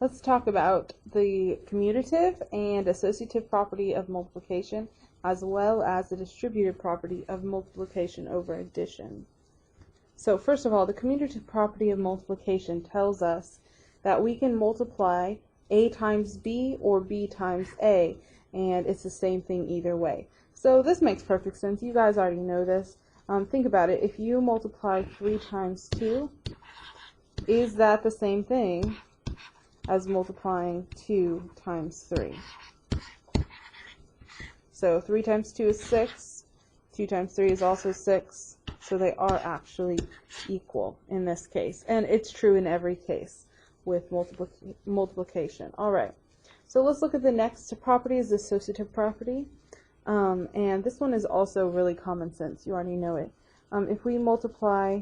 Let's talk about the commutative and associative property of multiplication, as well as the distributive property of multiplication over addition. So first of all, the commutative property of multiplication tells us that we can multiply A times B or B times A, and it's the same thing either way. So this makes perfect sense. You guys already know this. Think about it. If you multiply 3 times 2, is that the same thing as multiplying 2 times 3? So 3 times 2 is 6, 2 times 3 is also 6, so they are actually equal in this case. And it's true in every case with multiplication. Alright, so let's look at the next property, is the associative property. And this one is also really common sense. You already know it. If we multiply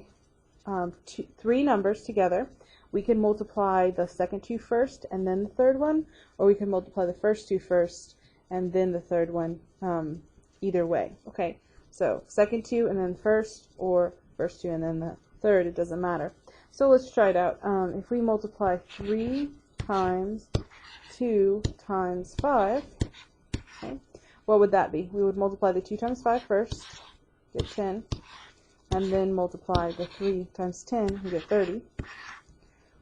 3 numbers together, we can multiply the second 2 first and then the third one, or we can multiply the first 2 first and then the third one, either way. Okay, so second 2 and then first, or first 2 and then the third, it doesn't matter. So let's try it out. If we multiply 3 times 2 times 5, okay, what would that be? We would multiply the 2 times 5 first, get 10, and then multiply the 3 times 10, we get 30.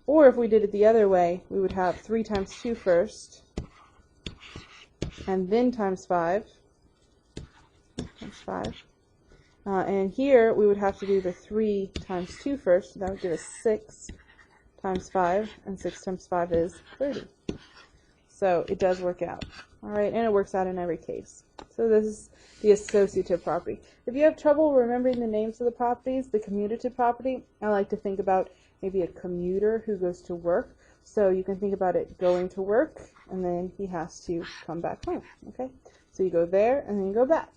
Or if we did it the other way, we would have 3 times 2 first, and then times 5, and here we would have to do the 3 times 2 first. That would give us 6 times 5, and 6 times 5 is 30. So it does work out. Alright, and it works out in every case. So this is the associative property. If you have trouble remembering the names of the properties, the commutative property, I like to think about maybe a commuter who goes to work. So you can think about it going to work, and then he has to come back home. Okay, so you go there and then you go back.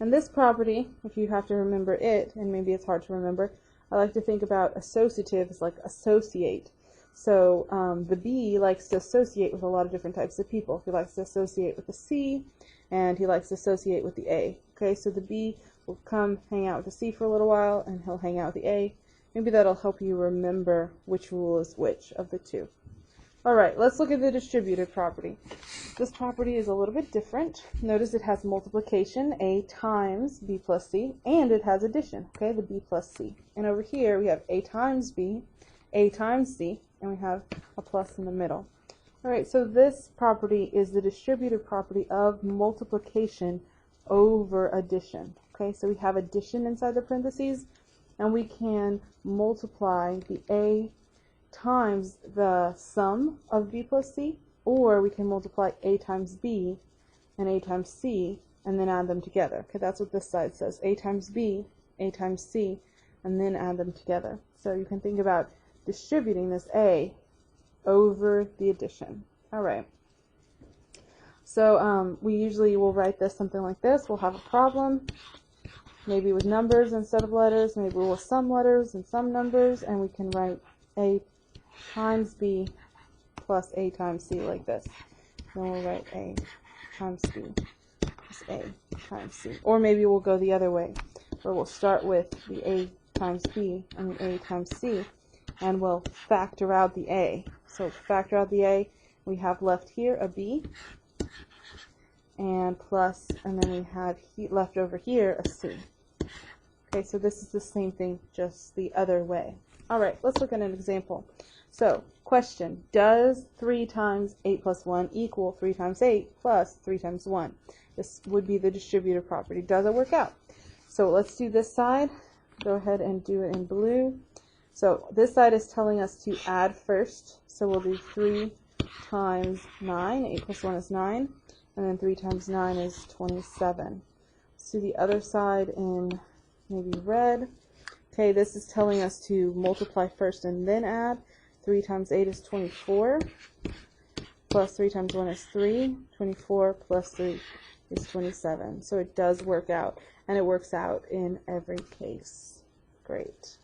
And this property, if you have to remember it, and maybe it's hard to remember, I like to think about associative as like associate. So the B likes to associate with a lot of different types of people. He likes to associate with the C, and he likes to associate with the A. Okay, so the B will come hang out with the C for a little while, and he'll hang out with the A. Maybe that'll help you remember which rule is which of the two. Alright, let's look at the distributive property. This property is a little bit different. Notice it has multiplication, A times B plus C, and it has addition, okay, the B plus C. And over here we have A times B, A times C, and we have a plus in the middle. Alright, so this property is the distributive property of multiplication over addition. Okay, so we have addition inside the parentheses, and we can multiply the A times the sum of B plus C, or we can multiply A times B and A times C and then add them together. Okay, that's what this side says. A times B, A times C, and then add them together. So you can think about distributing this A over the addition. Alright. So we usually will write this something like this. We'll have a problem, maybe with numbers instead of letters, maybe with some letters and some numbers, and we can write A times B plus A times C like this. Then we'll write A times B plus A times C. Or maybe we'll go the other way, where we'll start with the A times B and the A times C, and we'll factor out the A. So factor out the A, we have left here a B, and plus, and then we have left over here a C. Okay, so this is the same thing, just the other way. Alright, let's look at an example. So, question, does 3 times 8 plus 1 equal 3 times 8 plus 3 times 1? This would be the distributive property. Does it work out? So let's do this side. Go ahead and do it in blue. So this side is telling us to add first. So we'll do 3 times 9. 8 plus 1 is 9. And then 3 times 9 is 27. Let's do the other side in maybe red. Okay, this is telling us to multiply first and then add. 3 times 8 is 24, plus 3 times 1 is 3, 24 plus 3 is 27. So it does work out, and it works out in every case. Great.